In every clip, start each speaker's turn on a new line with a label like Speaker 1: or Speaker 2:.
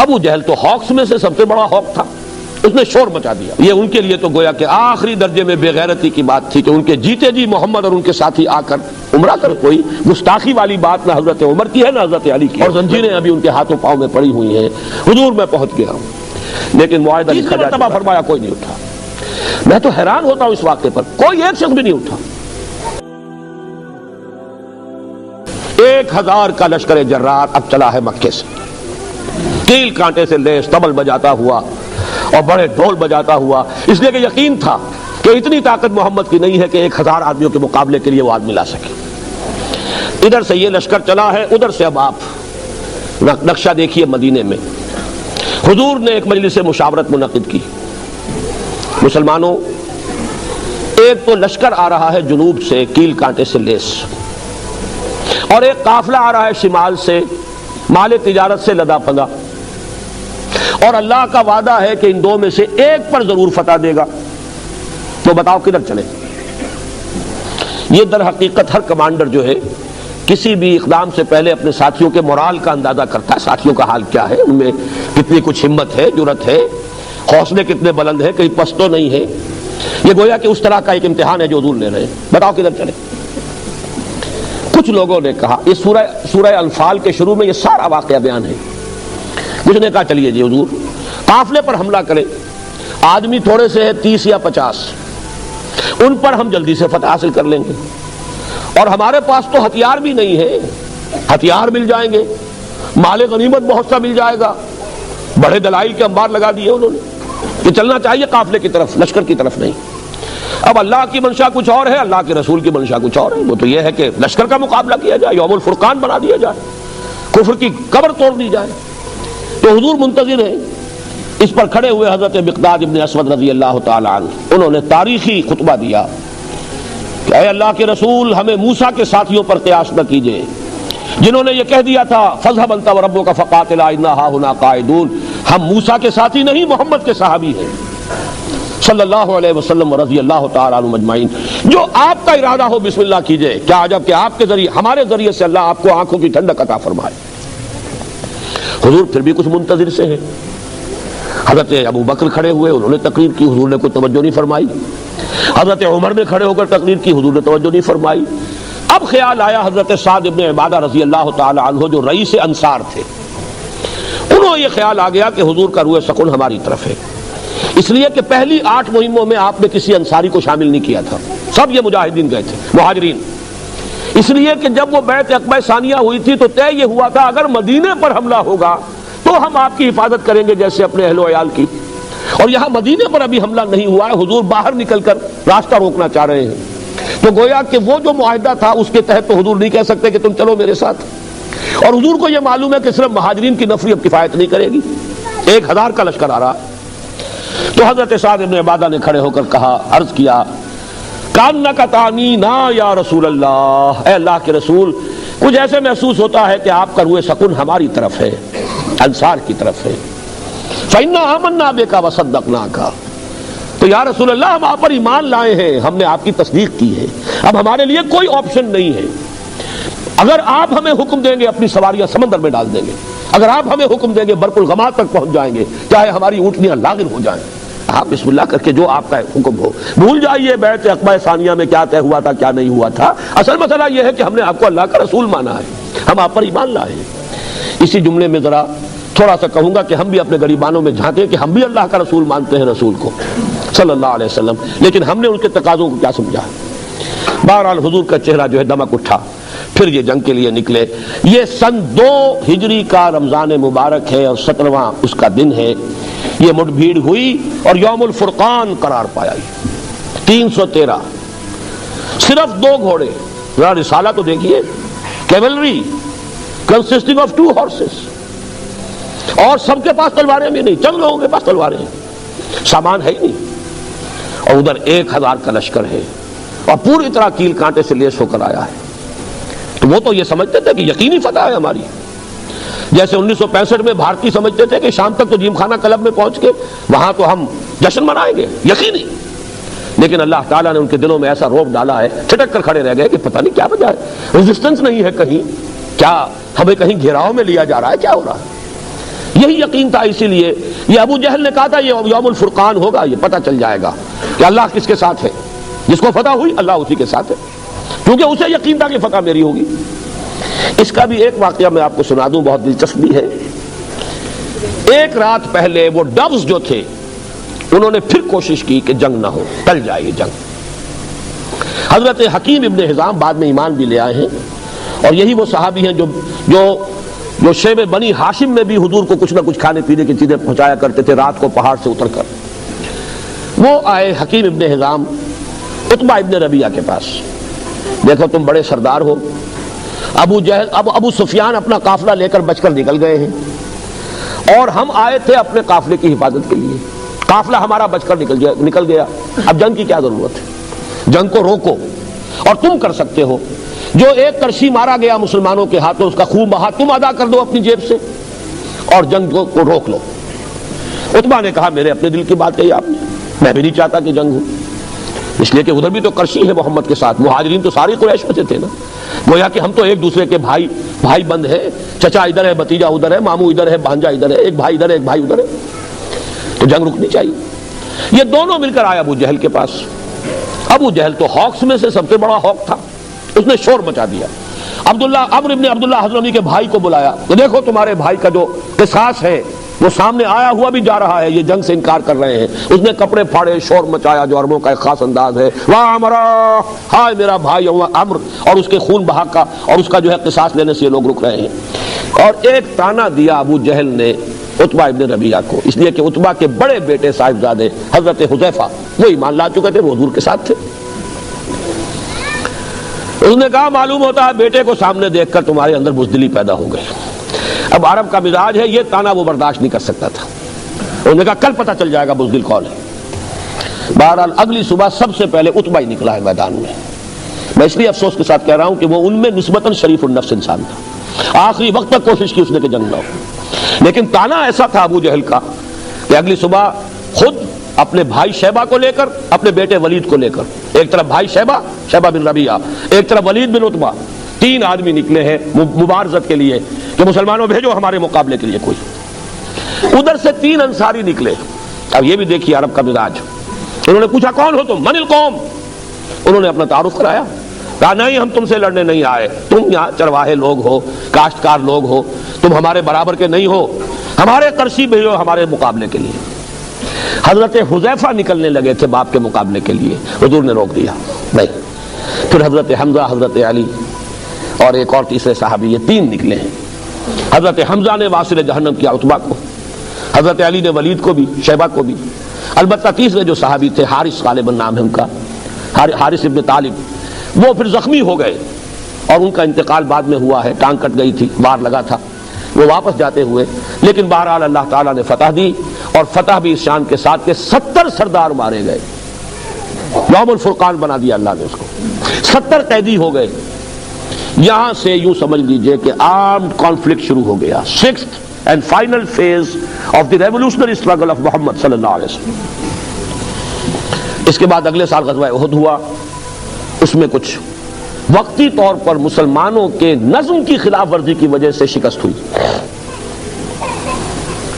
Speaker 1: ابو جہل تو ہاکس میں سے سب سے بڑا ہاک تھا، اس نے شور مچا دیا۔ یہ ان کے لیے تو گویا کہ آخری درجے میں بے غیرتی کی بات تھی کہ ان کے جیتے جی محمد اور ان کے ساتھی آ کر عمرہ کر۔ کوئی گستاخی والی بات نہ حضرت عمر کی ہے نہ حضرت علی کی، اور زنجیریں ابھی ان کے ہاتھوں پاؤں میں پڑی ہوئی ہیں۔ حضور میں پہنچ گیا ہوں، لیکن معاہدہ لکھا جا چکا، فرمایا کوئی نہیں اٹھا۔ میں تو حیران ہوتا ہوں اس واقعے پر، کوئی ایک شخص بھی نہیں اٹھا۔ 1000 کا لشکر جرار اب چلا ہے مکے سے، کیل کانٹے سے لیس طبل بجاتا ہوا اور بڑے ڈھول بجاتا ہوا، اس لیے کہ یقین تھا کہ اتنی طاقت محمد کی نہیں ہے کہ 1000 آدمیوں کے مقابلے کے لیے وہ آدمی لا سکے۔ ادھر سے یہ لشکر چلا ہے، ادھر سے اب آپ نقشہ دیکھیے مدینے میں۔ حضور نے ایک مجلس مشاورت منعقد کی۔ مسلمانوں، ایک تو لشکر آ رہا ہے جنوب سے کیل کانٹے سے لیس، اور ایک قافلہ آ رہا ہے شمال سے مال تجارت سے لدا پدا، اور اللہ کا وعدہ ہے کہ ان دو میں سے ایک پر ضرور فتح دے گا۔ تو بتاؤ کدھر چلے؟ یہ در حقیقت ہر کمانڈر جو ہے کسی بھی اقدام سے پہلے اپنے ساتھیوں کے مورال کا اندازہ کرتا ہے، ساتھیوں کا حال کیا ہے، ان میں کتنی کچھ ہمت ہے، جرت ہے، حوصلے کتنے بلند ہے، کہیں پست تو نہیں ہے۔ یہ گویا کہ اس طرح کا ایک امتحان ہے جو حضور لے رہے ہیں۔ بتاؤ کدھر چلے؟ کچھ لوگوں نے کہا، اس سورہ انفال کے شروع میں یہ سارا واقعہ بیان ہے، کچھ نے کہا چلیے جی حضور قافلے پر حملہ کریں، آدمی تھوڑے سے ہے 30 یا 50، ان پر ہم جلدی سے فتح حاصل کر لیں گے، اور ہمارے پاس تو ہتھیار بھی نہیں ہے، ہتھیار مل جائیں گے، مال غنیمت بہت سا مل جائے گا۔ بڑے دلائل کے انبار لگا دیے انہوں نے کہ چلنا چاہیے قافلے کی طرف، لشکر کی طرف نہیں۔ اب اللہ کی منشا کچھ اور ہے، اللہ کے رسول کی منشا کچھ اور ہے۔ وہ تو یہ ہے کہ لشکر کا مقابلہ کیا جائے، یوم الفرقان بنا دیا جائے، کفر کی قبر توڑ دی جائے۔ تو حضور منتظر ہیں۔ اس پر کھڑے ہوئے حضرت مقداد ابن اسود رضی اللہ تعالی عنہ، انہوں نے تاریخی خطبہ دیا کہ اے اللہ کے رسول، ہمیں موسیٰ کے ساتھیوں پر قیاس نہ کیجئے جنہوں نے یہ کہہ دیا تھا فَاذْهَبْ أَنْتَ وَرَبُّكَ فَقَاتِلَا إِنَّا هَاهُنَا قَاعِدُونَ۔ ہم موسیٰ کے ساتھی نہیں، محمد کے صحابی ہیں صلی اللہ علیہ وسلم رضی اللہ تعالی عنہ اجمعین۔ جو آپ کا ارادہ ہو بسم اللہ کیجئے، کیا عجب کہ آپ کے ذریعے، ہمارے ذریعے سے اللہ آپ کو آنکھوں کی ٹھنڈک عطا فرمائے۔ حضور پھر بھی کچھ منتظر سے ہیں۔ حضرت ابو بکر کھڑے ہوئے، انہوں نے تقریر کی، حضور نے کوئی توجہ نہیں فرمائی۔ حضرت عمر نے کھڑے ہو کر تقریر کی، حضور نے توجہ نہیں فرمائی۔ اب خیال آیا حضرت سعد ابن عبادہ رضی اللہ تعالی عنہ جو رئیس انصار تھے، انہوں یہ خیال آ گیا کہ حضور کا روح سکون ہماری طرف ہے، اس لیے کہ پہلی 8 مہموں میں آپ نے کسی انصاری کو شامل نہیں کیا تھا، سب یہ مجاہدین گئے تھے، مہاجرین۔ اس لیے کہ جب وہ بیعت عقبہ ثانیہ ہوئی تھی تو طے یہ ہوا تھا اگر مدینے پر حملہ ہوگا تو ہم آپ کی حفاظت کریں گے جیسے اپنے اہل و عیال کی، اور یہاں مدینے پر ابھی حملہ نہیں ہوا ہے، حضور باہر نکل کر راستہ روکنا چاہ رہے ہیں۔ تو گویا کہ وہ جو معاہدہ تھا اس کے تحت تو حضور نہیں کہہ سکتے کہ تم چلو میرے ساتھ، اور حضور کو یہ معلوم ہے کہ صرف مہاجرین کی نفری اب کفایت نہیں کرے گی، 1000 کا لشکر آ رہا۔ تو حضرت سعد ابن عبادہ نے کھڑے ہو کر کہا، عرض کیا کانک تعنینا یا رسول اللہ، اے اللہ کے رسول، کچھ ایسے محسوس ہوتا ہے کہ آپ کا روح سکون ہماری طرف ہے، انصار کی طرف ہے۔ فَإِنَّا آمَنَّا بِكَ وَصَدَّقْنَاكَ، تو یا رسول اللہ ہم آپ پر ایمان لائے ہیں، ہم نے آپ کی تصدیق کی ہے، اب ہمارے لیے کوئی آپشن نہیں ہے۔ اگر آپ ہمیں حکم دیں گے اپنی سواریاں سمندر میں ڈال دیں گے، اگر آپ ہمیں حکم دیں گے برق الغمام تک پہنچ جائیں گے، چاہے ہماری اونٹنیاں لاغر ہو جائیں، آپ بسم اللہ کر کے جو آپ کا حکم ہو۔ بھول جائیے بیعت عقبہ ثانیہ میں کیا طے ہوا تھا کیا نہیں ہوا تھا، اصل مسئلہ یہ ہے کہ ہم نے آپ کو اللہ کا رسول مانا ہے، ہم آپ پر ایمان لائے ہیں۔ اسی جملے میں ذرا تھوڑا سا کہوں گا کہ ہم بھی اپنے غریبانوں میں جھانکیں کہ ہم بھی اللہ کا رسول مانتے ہیں، رسول کو صلی اللہ علیہ وسلم، لیکن ہم نے ان کے تقاضوں کو کیا سمجھا۔ بہرحال حضور کا چہرہ جو ہے دمک اٹھا، پھر یہ جنگ کے لیے نکلے۔ یہ سن 2 ہجری کا رمضان مبارک ہے اور 17واں اس کا دن ہے۔ یہ مٹ بھیڑ ہوئی اور یوم الفرقان قرار پایا۔ 313 صرف 2 گھوڑے، ذرا رسالہ تو دیکھیے، کیولری کنسسٹنگ آف 2 ہارسز، اور سب کے پاس تلواریں بھی نہیں، چند لوگوں کے پاس تلواریں ہیں، سامان ہے ہی نہیں، اور ادھر 1000 کا لشکر ہے اور پوری طرح کیل کانٹے سے لیس ہو کر آیا ہے۔ تو وہ تو یہ سمجھتے تھے کہ یقینی فتح ہے ہماری، جیسے 1965 میں بھارتی سمجھتے تھے کہ شام تک تو جیم خانہ کلب میں پہنچ کے وہاں تو ہم جشن منائیں گے، یقینی۔ لیکن اللہ تعالیٰ نے ان کے دلوں میں ایسا روب ڈالا ہے، چھٹک کر کھڑے رہ گئے کہ پتہ نہیں کیا وجہ ہے، ریزسٹنس نہیں ہے کہیں، کیا ہمیں کہیں گھیراؤ میں لیا جا رہا ہے، کیا ہو رہا ہے۔ یہی یقین تھا، اسی لیے یہ ابو جہل نے کہا تھا یہ یوم الفرقان ہوگا، یہ پتہ چل جائے گا کہ اللہ کس کے ساتھ ہے، جس کو فتح ہوئی اللہ اسی کے ساتھ ہے، کیونکہ اسے یقین تھا کہ فتح میری ہوگی۔ اس کا بھی ایک واقعہ میں آپ کو سنا دوں، بہت دلچسپ بھی ہے۔ ایک رات پہلے وہ ڈوز جو تھے انہوں نے پھر کوشش کی کہ جنگ نہ ہو، ٹل جائے یہ جنگ۔ حضرت حکیم ابن حزام بعد میں ایمان بھی لے آئے ہیں، اور یہی وہ صحابی ہیں جو شیب بنی ہاشم میں بھی حضور کو کچھ نہ کچھ کھانے پینے کی چیزیں پہنچایا کرتے تھے رات کو پہاڑ سے اتر کر۔ وہ آئے حکیم ابن حزام عتبہ ابن ربیعہ کے پاس، دیکھو تم بڑے سردار ہو، ابو سفیان اپنا قافلہ لے کر بچ کر نکل گئے ہیں، اور ہم آئے تھے اپنے قافلے کی حفاظت کے لیے، قافلہ ہمارا بچ کر نکل گیا، اب جنگ کی کیا ضرورت ہے؟ جنگ کو روکو، اور تم کر سکتے ہو، جو ایک کرشی مارا گیا مسلمانوں کے ہاتھوں اس کا خون بہا تم ادا کر دو اپنی جیب سے، اور جنگ کو روک لو۔ عتبہ نے کہا میرے اپنے دل کی بات کہی آپ نے، میں بھی نہیں چاہتا کہ جنگ ہو، اس لیے کہ ادھر بھی تو کرشی ہے محمد کے ساتھ، مہاجرین تو ساری قریش میں سے تھے نا، گویا کہ ہم تو ایک دوسرے کے بھائی بند ہیں، چچا ادھر ہے، بھتیجا ادھر ہے، ماموں ادھر ہے، بھانجا ادھر ہے، ایک بھائی ادھر ہے ایک بھائی ادھر ہے، تو جنگ رکنی چاہیے۔ یہ دونوں مل کر آئے ابو جہل کے پاس۔ ابو جہل تو ہاکس میں سے سب سے بڑا ہاک تھا، اس نے شور مچا دیا۔ عمرو ابن عبداللہ حضرمی کے بھائی کو بلایا کہ دیکھو تمہارے بھائی کا جو قصاص ہے وہ سامنے آیا ہوا بھی جا رہا ہے، یہ جنگ سے انکار کر رہے ہیں۔ اس نے کپڑے پھاڑے، شور مچایا، جو عربوں کا ایک خاص انداز ہے، واہ عمرا، ہائے میرا بھائی عمرو، اور اس کے خون بہا کا اور اس کا جو ہے قصاص لینے سے یہ لوگ رک رہے ہیں۔ اور ایک تانا دیا ابو جہل نے عتبہ ابن ربیعہ کو، اس لیے کہ عتبہ کے بڑے بیٹے صاحبزادے حضرت حذیفہ وہ ایمان لا چکے تھے، وہ حضور کے ساتھ تھے۔ اس نے کہا معلوم ہوتا ہے بیٹے کو سامنے دیکھ کر تمہارے اندر بزدلی پیدا ہو گئی۔ اب عرب کا مزاج ہے، یہ تانا وہ برداشت نہیں کر سکتا تھا۔ انہوں نے کہا کل پتہ چل جائے گا بزدل کون ہے۔ بہرحال اگلی صبح سب سے پہلے عتبہ ہی نکلا ہے میدان میں۔ میں اس لیے افسوس کے ساتھ کہہ رہا ہوں کہ وہ ان میں نسبتاً شریف النفس انسان تھا، آخری وقت تک کوشش کی اس نے کہ جنگ نہ ہو، لیکن تانا ایسا تھا ابو جہل کا کہ اگلی صبح خود اپنے بھائی شیبہ کو لے کر، اپنے بیٹے ولید کو لے کر، ایک طرف بھائی شیبہ بن ربیعہ، ایک طرف ولید بن عتبہ، 3 آدمی نکلے ہیں مبارزت کے لیے کہ مسلمانوں بھیجو ہمارے مقابلے کے لیے کوئی۔ ادھر سے 3 انصاری نکلے۔ اب یہ بھی دیکھیے عرب کا مزاج، انہوں نے پوچھا کون ہو تم، من القوم، انہوں نے اپنا تعارف کرایا، کہا نہیں ہم تم سے لڑنے نہیں آئے، تم یہاں چرواہے لوگ ہو، کاشتکار لوگ ہو، تم ہمارے برابر کے نہیں ہو، ہمارے قرشی بھیجو ہمارے مقابلے کے لیے۔ حضرت حذیفہ نکلنے لگے تھے باپ کے مقابلے کے لیے، حضور نے روک دیا نہیں۔ پھر حضرت حمزہ، حضرت علی اور ایک اور تیسرے صحابی، یہ 3 نکلے ہیں۔ حضرت حمزہ نے واصل جہنم کیا عتبہ کو، حضرت علی نے ولید کو بھی، شیبہ کو بھی، البتہ تیسرے جو صحابی تھے حارث غالباً نام ہے ان کا، حارث ابن طالب، وہ پھر زخمی ہو گئے اور ان کا انتقال بعد میں ہوا ہے، ٹانگ کٹ گئی تھی، وار لگا تھا، وہ واپس جاتے ہوئے، لیکن بہرحال اللہ تعالیٰ نے فتح دی، اور فتح بھی اس شان کے ساتھ کہ 70 سردار مارے گئے، یوم الفرقان بنا دیا اللہ نے اس کو، 70 قیدی ہو گئے۔ یہاں سے یوں سمجھ لیجئے کہ آرمڈ کانفلکٹ شروع ہو گیا، 6th and final phase of the revolutionary struggle of محمد صلی اللہ علیہ وسلم۔ اس کے بعد اگلے سال غزوہ احد ہوا، اس میں کچھ وقتی طور پر مسلمانوں کے نظم کی خلاف ورزی کی وجہ سے شکست ہوئی۔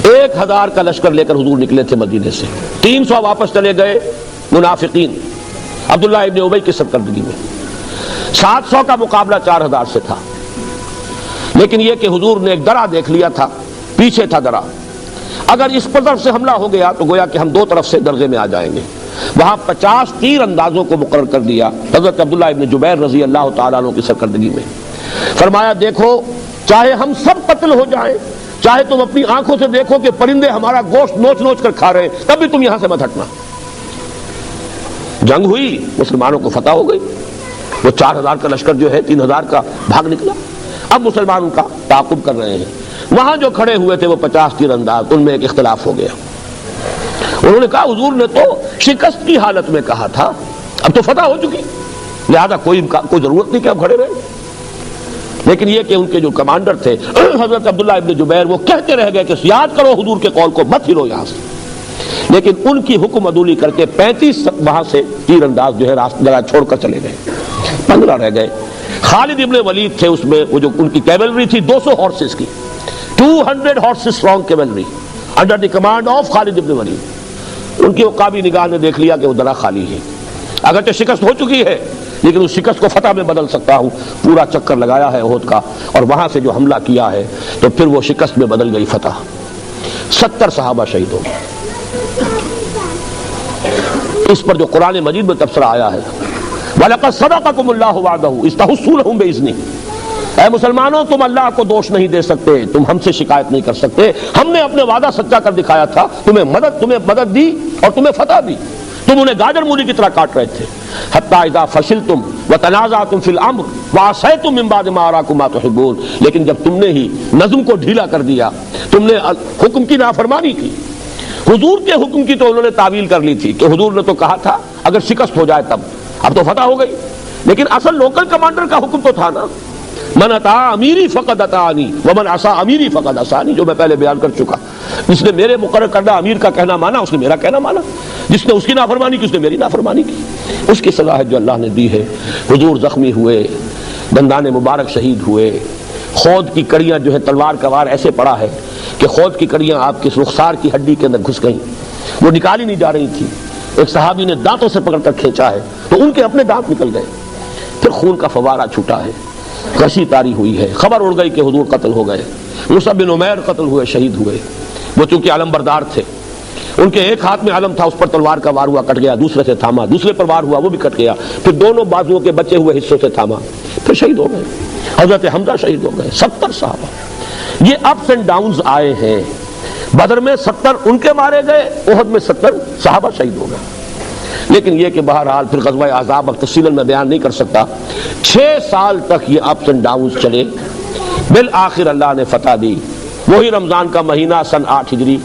Speaker 1: 1000 کا لشکر لے کر حضور نکلے تھے مدینے سے، 300 واپس چلے گئے منافقین عبداللہ ابن ابی کی سرکردگی میں، 700 کا مقابلہ 4000 سے تھا، لیکن یہ کہ حضور نے ایک درہ دیکھ لیا تھا، پیچھے تھا درہ، اگر اس طرف سے حملہ ہو گیا تو گویا کہ ہم 2 طرف سے درگے میں آ جائیں گے۔ وہاں 50 تیر اندازوں کو مقرر کر دیا حضرت عبداللہ ابن جبیر رضی اللہ تعالیٰ عنہ کی سرکردگی میں، فرمایا دیکھو چاہے ہم سب قتل ہو جائیں، چاہے تم اپنی آنکھوں سے دیکھو کہ پرندے ہمارا گوشت نوچ نوچ کر کھا رہے ہیں، تب بھی تم یہاں سے مت ہٹنا۔ جنگ ہوئی، مسلمانوں کو فتح ہو گئی، وہ 4000 کا لشکر جو ہے 3000 کا بھاگ نکلا۔ اب مسلمان ان کا تعاقب کر رہے ہیں، وہاں جو کھڑے ہوئے تھے وہ 50 تیر انداز، ان میں ایک اختلاف ہو گیا۔ انہوں نے کہا حضور نے تو شکست کی حالت میں کہا تھا، اب تو فتح ہو چکی، لہذا کوئی ضرورت نہیں کہ اب کھڑے رہے۔ لیکن یہ کہ ان کے جو کمانڈر تھے حضرت عبداللہ ابن جبیر، وہ کہتے رہ گئے کہ یاد کرو حضور کے قول کو، مت ہلو یہاں سے، لیکن ان کی حکم عدولی کر کے 35 وہاں سے تیر انداز جو ہے راستہ چھوڑ کر چلے گئے، 15 رہ گئے۔ خالد ابن ولید تھے اس میں، وہ جو ان کی کیولری تھی 200 ہارسز کی، 200 horses strong cavalry under the command of Khalid ibn Walid. ان کی عقابی نگاہ نے دیکھ لیا کہ وہ درہ خالی ہے، اگرچہ شکست ہو چکی ہے لیکن اس شکست کو فتح میں بدل سکتا ہوں. پورا چکر لگایا ہے احد کا اور وہاں سے جو حملہ کیا ہے تو پھر وہ شکست میں بدل گئی فتح. 70 صحابہ شہید ہو گئے. اس پر جو قرآن مجید میں تبصرہ آیا ہے وَلَقَدْ صَدَقَكُمُ اللَّهُ وَعْدَهُ إِذْ تَحُسُّونَهُم بِإِذْنِهِ، اے مسلمانوں تم اللہ کو دوش نہیں دے سکتے، تم ہم سے شکایت نہیں کر سکتے، ہم نے اپنے وعدہ سچا کر دکھایا تھا، تمہیں مدد دی اور تمہیں فتح دی. تم انہیں گاجر مولی کی طرح کاٹ رہے تھے. حتی اذا فشلتم وتنازعتم فی الامر وعصیتم من بعد ما اراکم ما تحبون، لیکن جب تم نے ہی نظم کو ڈھیلا کر دیا، تم نے حکم کی نافرمانی کی. حضور کے حکم کی تو انہوں نے تعویل کر لی تھی کہ حضور نے تو کہا تھا اگر شکست ہو جائے تب، اب تو فتح ہو گئی، لیکن اصل لوکل کمانڈر کا حکم تو تھا نا، من اطاع امیری فقد اطاعنی ومن عصا امیری فقد عصانی، جو میں پہلے بیان کر چکا. جس نے میرے مقرر کردہ امیر کا کہنا مانا اس نے میرا کہنا مانا، جس نے اس کی نافرمانی کی اس نے میری نافرمانی کی. اس کی سزا ہے جو اللہ نے دی ہے. حضور زخمی ہوئے، دندان مبارک شہید ہوئے، خود کی کڑیاں جو ہے تلوار کا وار ایسے پڑا ہے کہ خود کی کڑیاں آپ کے رخسار کی ہڈی کے اندر گھس گئیں، وہ نکالی نہیں جا رہی تھی. ایک صحابی نے دانتوں سے پکڑ کر کھینچا ہے تو ان کے اپنے دانت نکل گئے. پھر خون کا فوارہ چھوٹا ہے، غشی طاری ہوئی ہے، خبر اڑ گئی کہ حضور قتل ہو گئے. مصعب بن عمیر قتل ہوئے، شہید ہوئے. وہ چونکہ علم بردار تھے، ان کے ایک ہاتھ میں علم تھا، اس پر تلوار کا وار ہوا، کٹ گیا، دوسرے سے تھاما، دوسرے پر وار ہوا، وہ بھی کٹ گیا، پھر دونوں بازوؤں کے بچے ہوئے حصوں سے تھاما، پھر شہید ہو گئے. حضرت حمزہ شہید ہو گئے. 70 صحابہ. یہ اپس اینڈ ڈاؤنز آئے ہیں. بدر میں 70 ان کے مارے گئے، احد میں 70 صحابہ شہید ہو گئے. لیکن یہ کہ بہرحال پھر غزوہ احزاب اب تفصیلاً میں بیان نہیں کر سکتا. 6 سال تک یہ اپس اینڈ ڈاؤنز چلے. بالآخر اللہ نے فتح دی. وہی رمضان کا مہینہ سن 8 ہجری،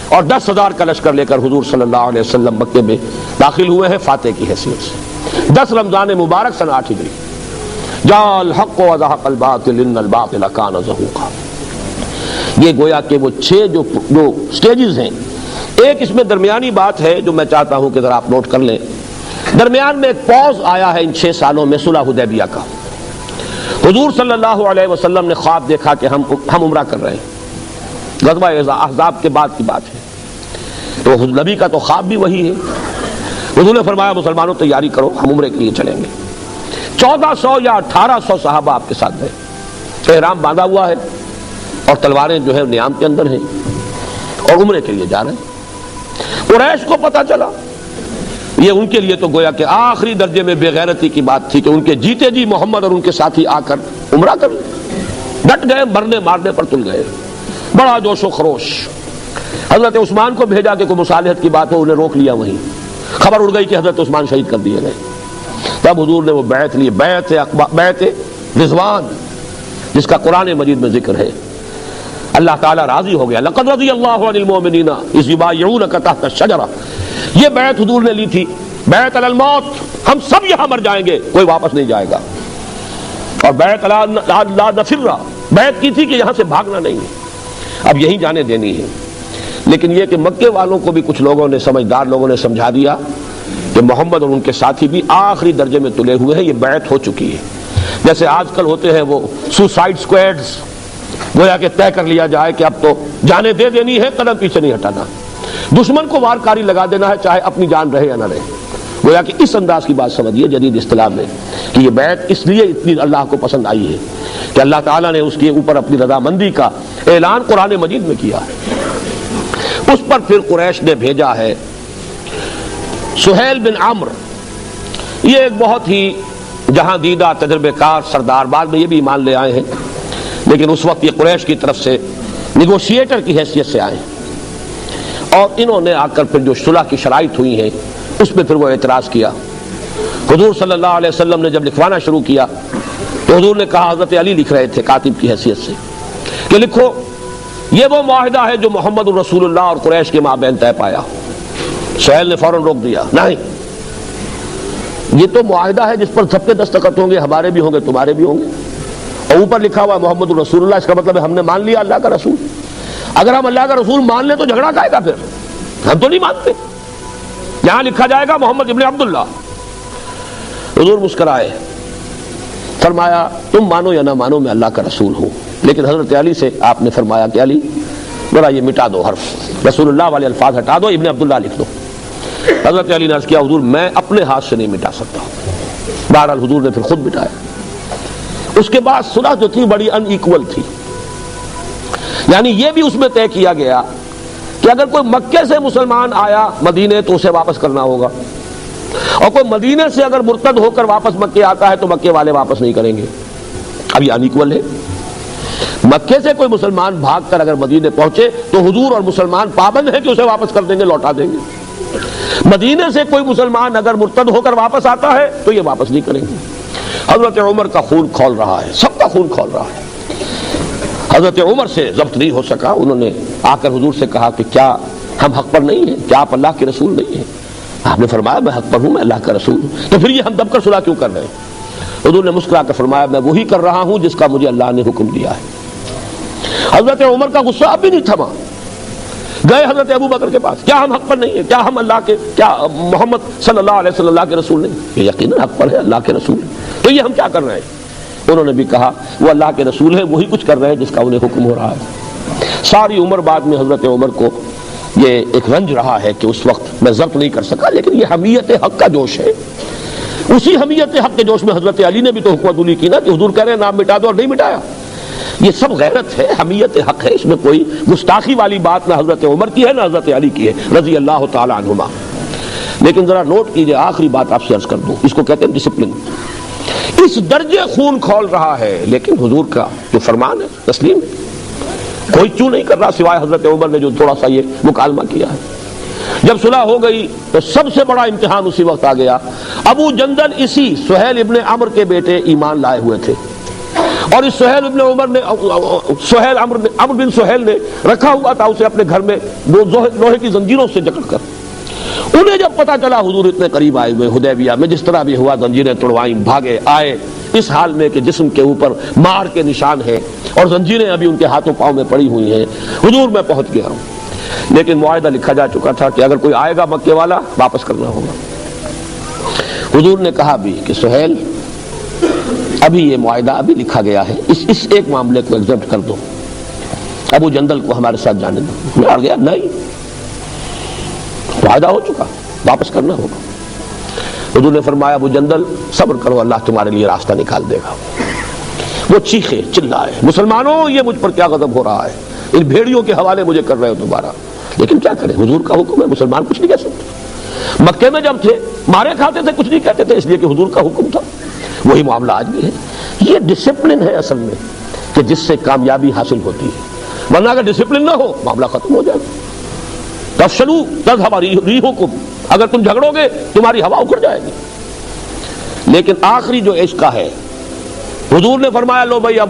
Speaker 1: اور 10,000 کا لشکر لے کر حضور صلی اللہ علیہ وسلم مکے میں داخل ہوئے ہیں فاتح کی حیثیت سے. 10 رمضان مبارک سن 8 ہجری. جاء الحق وزهق الباطل ان الباطل كان زهوقا. یہ گویا کہ وہ 6 جو سٹیجز ہیں. ایک اس میں درمیانی بات ہے جو میں چاہتا ہوں کہ ذرا آپ نوٹ کر لیں. درمیان میں ایک پوز آیا ہے ان 6 سالوں میں صلح حدیبیہ کا. حضور صلی اللہ علیہ وسلم نے خواب دیکھا کہ ہم عمرہ کر رہے ہیں. غزوہ احزاب کے بعد کی بات ہے. تو نبی کا تو خواب بھی وہی ہے. حضور نے فرمایا مسلمانوں تیاری کرو، ہم عمرے کے لیے چلیں گے. 1400 یا 1800 صحابہ آپ کے ساتھ گئے. احرام باندھا ہوا ہے اور تلواریں جو ہے نیام کے اندر ہیں اور عمرے کے لیے جا رہے ہیں. قریش کو پتہ چلا. یہ ان کے لیے تو گویا کہ آخری درجے میں بے غیرتی کی بات تھی کہ ان کے جیتے جی محمد اور ان کے ساتھی آ کر عمرہ کر لیں. ڈٹ گئے، مرنے مارنے پر تل گئے. بڑا جوش و خروش. حضرت عثمان کو بھیجا کہ کوئی مصالحت کی بات ہو، انہیں روک لیا. وہیں خبر اڑ گئی کہ حضرت عثمان شہید کر دیے گئے. تب حضور نے وہ بیعت لی، بیعت رضوان، جس کا قرآن مجید میں ذکر ہے. اللہ تعالیٰ راضی ہو گیا. لقد رضی اللہ عن المؤمنین اذ یبایعونک تحت الشجرہ. یہ بیعت حضور نے لی تھی، بیعت علی الموت، ہم سب یہاں مر جائیں گے، کوئی واپس نہیں جائے گا. اور بیعت علی لا نفر، بیعت کی تھی کہ یہاں سے بھاگنا نہیں ہے، اب یہیں جانے دینی ہے. لیکن یہ کہ مکے والوں کو بھی کچھ لوگوں نے، سمجھدار لوگوں نے سمجھا دیا کہ محمد اور ان کے ساتھی بھی آخری درجے میں تلے ہوئے ہیں، یہ بیعت ہو چکی ہے. جیسے آج کل ہوتے ہیں وہ سوسائڈ سکواڈز، گویا کہ طے کر لیا جائے کہ اب تو جانیں دے دینی ہے، قدم پیچھے نہیں ہٹانا، دشمن کو وار کاری لگا دینا ہے چاہے اپنی جان رہے یا نہ رہے. گویا کہ اس انداز کی بات سمجھیے جدید اصطلاح میں کہ یہ بیعت اس لیے اتنی اللہ کو پسند آئی ہے کہ اللہ تعالیٰ نے اس کے اوپر اپنی رضامندی کا اعلان قرآن مجید میں کیا ہے. اس پر پھر قریش نے بھیجا ہے سہیل بن عمرو. یہ ایک بہت ہی جہاں دیدہ تجربہ کار سردار، بعد میں یہ بھی ایمان لے آئے ہیں، لیکن اس وقت یہ قریش کی طرف سے نیگوشیٹر کی حیثیت سے آئے ہیں. اور انہوں نے آ کر پھر جو صلح کی شرائط ہوئی ہیں اس پہ پھر وہ اعتراض کیا. حضور صلی اللہ علیہ وسلم نے جب لکھوانا شروع کیا تو حضور نے کہا، حضرت علی لکھ رہے تھے کاتب کی حیثیت سے، کہ لکھو یہ وہ معاہدہ ہے جو محمد الرسول اللہ اور قریش کے مابین طے پایا. سہیل نے فوراً روک دیا، نہیں، یہ تو معاہدہ ہے جس پر سب کے دستخط ہوں گے، ہمارے بھی ہوں گے، تمہارے بھی ہوں گے، اور اوپر لکھا ہوا محمد الرسول اللہ. اس کا مطلب ہے ہم نے مان لیا اللہ کا رسول. اگر ہم اللہ کا رسول مان لیں تو جھگڑا کائے گا؟ پھر ہم تو نہیں مانتے. یہاں لکھا جائے گا محمد ابن عبداللہ. حضور مسکرائے، فرمایا تم مانو یا نہ مانو میں اللہ کا رسول ہوں. لیکن حضرت علی سے آپ نے فرمایا کہ علی ذرا یہ مٹا دو حرف، رسول اللہ والے الفاظ ہٹا دو، ابن عبداللہ لکھ دو۔ حضرت علی نے عرض کیا حضور میں اپنے ہاتھ سے نہیں مٹا سکتا۔ بہرحال حضور نے پھر خود مٹایا۔ اس کے بعد صلح جو تھی بڑی ان ایکول تھی، یعنی یہ بھی اس میں طے کیا گیا کہ اگر کوئی مکے سے مسلمان آیا مدینے تو اسے واپس کرنا ہوگا، اور کوئی مدینے سے اگر مرتد ہو کر واپس مکے آتا ہے تو مکے والے واپس نہیں کریں گے۔ اب یہ ان ایکول ہے۔ مکے سے کوئی مسلمان بھاگ کر اگر مدینے پہنچے تو حضور اور مسلمان پابند ہیں کہ اسے واپس کر دیں گے، لوٹا دیں گے۔ مدینے سے کوئی مسلمان اگر مرتد ہو کر واپس آتا ہے تو یہ واپس نہیں کریں گے۔ حضرت عمر کا خون کھول رہا ہے، سب کا خون کھول رہا ہے۔ حضرت عمر سے ضبط نہیں ہو سکا، انہوں نے آ کر حضور سے کہا کہ کیا ہم حق پر نہیں ہیں؟ کیا آپ اللہ کے رسول نہیں ہیں؟ آپ نے فرمایا میں حق پر ہوں، میں اللہ کا رسول ہوں، تو پھر یہ ہم دب کر صلح کیوں کر رہے ہیں؟ حضور نے مسکرا کر فرمایا میں وہی کر رہا ہوں جس کا مجھے اللہ نے حکم دیا ہے۔ حضرت عمر کا غصہ اب بھی نہیں تھما، گئے حضرت ابو بکر کے پاس، کیا ہم حق پر نہیں ہیں؟ کیا ہم اللہ کے، کیا محمد صلی اللہ علیہ وسلم اللہ کے رسول نہیں؟ یہ یقیناً حق پر ہے، اللہ کے رسول ہے، تو یہ ہم کیا کر رہے ہیں؟ انہوں نے بھی کہا وہ اللہ کے رسول ہے، وہی کچھ کر رہے ہیں جس کا انہیں حکم ہو رہا ہے۔ ساری عمر بعد میں حضرت عمر کو یہ ایک رنج رہا ہے کہ اس وقت میں ضبط نہیں کر سکا، لیکن یہ حمیت حق کا جوش ہے۔ اسی حمیت حق کے جوش میں حضرت علی نے بھی تو حکمت علی کی نا کہ حضور کہہ رہے ہیں نام مٹا دو، اور نہیں مٹایا۔ یہ سب غیرت ہے، حمیت حق ہے، اس میں کوئی گستاخی والی بات نہ حضرت عمر کی ہے نہ حضرت علی کی ہے رضی اللہ تعالی عنہما۔ لیکن ذرا نوٹ کیجئے، آخری بات آپ سے عرض کر دوں، اس کو کہتے ہیں ڈسپلن۔ اس درجے خون کھول رہا ہے لیکن حضور کا جو فرمان ہے تسلیم ہے، کوئی چوں نہیں کر رہا سوائے حضرت عمر نے جو تھوڑا سا یہ مکالمہ کیا ہے۔ جب صلح ہو گئی تو سب سے بڑا امتحان اسی وقت آ گیا۔ ابو جندل اسی سہیل ابن عمر کے بیٹے ایمان لائے ہوئے تھے، اور اس سہیل ابن عمر نے عمر بن سہیل نے رکھا ہوا تھا اسے اپنے گھر میں لوہے کی زنجیروں سے جکڑ کر۔ انہیں جب پتا چلا حضور اتنے قریب آئے ہوئے، حدیبیہ میں جس طرح بھی ہوا زنجیریں توڑوائیں، بھاگے آئے اس حال میں کہ جسم کے اوپر مار کے نشان ہیں اور زنجیریں ابھی ان کے ہاتھوں پاؤں میں پڑی ہوئی ہیں۔ حضور میں پہنچ گیا ہوں، لیکن معاہدہ لکھا جا چکا تھا کہ اگر کوئی آئے گا مکے والا واپس کرنا ہوگا۔ حضور نے کہا بھی کہ سہیل ابھی یہ معاہدہ ابھی لکھا گیا ہے، اس ایک معاملے کو ایگزیپٹ کر دو، ابو جندل کو ہمارے ساتھ جانے دو۔ میں آ گیا نہیں، معاہدہ ہو چکا، واپس کرنا ہوگا۔ حضور نے فرمایا ابو جندل صبر کرو، اللہ تمہارے لیے راستہ نکال دے گا۔ وہ چیخے چلائے مسلمانوں یہ مجھ پر کیا غضب ہو رہا ہے، ان بھیڑیوں کے حوالے مجھے کر رہے ہو دوبارہ، لیکن کیا کریں حضور کا حکم ہے، مسلمان کچھ نہیں کہہ سکتے۔ مکے میں جب تھے مارے کھاتے تھے، کچھ نہیں کہتے تھے، اس لیے کہ حضور کا حکم تھا۔ وہی معاملہ آج بھی ہے۔ یہ ڈسپلن ہے اصل میں کہ جس سے کامیابی حاصل ہوتی ہے، ورنہ اگر ڈسپلن نہ ہو معاملہ ختم ہو جائے گا۔ تفشلوا تذهب ریحکم، اگر تم جھگڑو گے تمہاری ہوا اکھڑ جائے گی۔ لیکن آخری جو عشق کا ہے، حضور نے فرمایا لو بھائی اب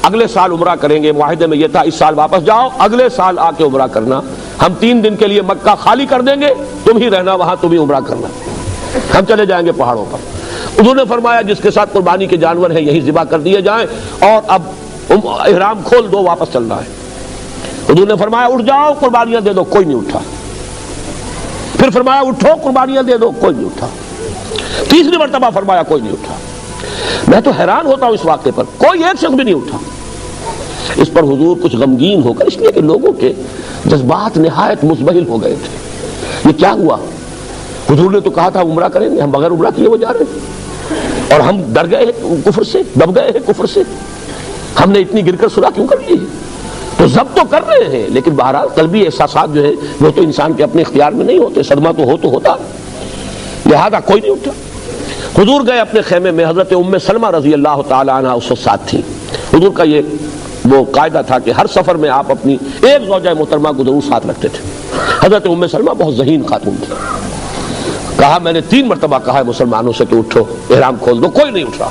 Speaker 1: اگلے سال عمرہ کریں گے، معاہدے میں یہ تھا اس سال واپس جاؤ، اگلے سال آ کے عمرہ کرنا، ہم 3 دن کے لیے مکہ خالی کر دیں گے، تم ہی رہنا وہاں، تم ہی عمرہ کرنا، ہم چلے جائیں گے پہاڑوں پر۔ حضور نے فرمایا جس کے ساتھ قربانی کے جانور ہیں یہی ذبح کر دیے جائیں، اور اب احرام کھول دو، واپس چلنا ہے۔ حضور نے فرمایا اٹھ جاؤ قربانیاں دے دو، کوئی نہیں اٹھا۔ پھر فرمایا اٹھو قربانیاں دے دو، کوئی نہیں اٹھا۔ تیسری مرتبہ فرمایا کوئی نہیں اٹھا۔ میں تو حیران ہوتا ہوں اس واقعے پر، کوئی ایک شخص بھی نہیں اٹھا۔ اس پر حضور کچھ غمگین ہو کر، اس لیے کہ لوگوں کے جذبات نہایت مزبہل ہو گئے تھے، یہ کیا ہوا؟ حضور نے تو کہا تھا عمرہ کریں گے، ہم بغیر عمرہ کیے وہ جا رہے ہیں، اور ہم ڈر گئے ہیں کفر سے، دب گئے ہیں کفر سے، ہم نے اتنی گر کر صلح کیوں کر لی ہے؟ تو ضبط تو کر رہے ہیں، لیکن بہرحال قلبی احساسات جو ہے وہ تو انسان کے اپنے اختیار میں نہیں ہوتے، صدمہ تو ہوتا، لہذا کوئی نہیں اٹھا۔ حضور گئے اپنے خیمے میں، حضرت ام سلمہ رضی اللہ تعالی عنہ اس وقت ساتھ تھی۔ حضور کا یہ وہ قاعدہ تھا کہ ہر سفر میں آپ اپنی ایک زوجہ محترمہ کو ضرور ساتھ رکھتے تھے۔ حضرت ام سلمہ بہت ذہین خاتون تھی، کہا میں نے 3 مرتبہ کہا ہے مسلمانوں سے کہ اٹھو احرام کھول دو، کوئی نہیں اٹھ رہا۔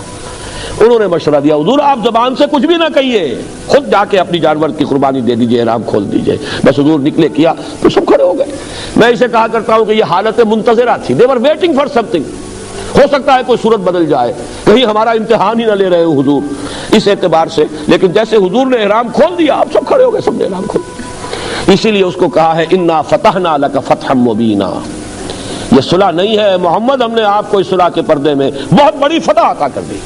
Speaker 1: انہوں نے مشورہ دیا حضور آپ زبان سے کچھ بھی نہ کہیے، خود جا کے اپنی جانور کی قربانی دے دیجئے، احرام کھول دیجئے۔ بس حضور نکلے کیا تو سب کھڑے ہو گئے۔ میں اسے کہا کرتا ہوں کہ یہ حالت منتظرہ تھی، they were waiting for something، ہو سکتا ہے کوئی صورت بدل جائے، کہیں ہمارا امتحان ہی نہ لے رہے ہو حضور، اس اعتبار سے۔ لیکن جیسے حضور نے احرام کھول دیا آپ سب کھڑے ہو گئے، سب نے احرام کھول دیا۔ اسی لیے اس کو کہا ہے انا فتحنا لک فتحا مبینا، یہ صلح نہیں ہے محمد، ہم نے آپ کو اس صلح کے پردے میں بہت بڑی فتح عطا کر دی۔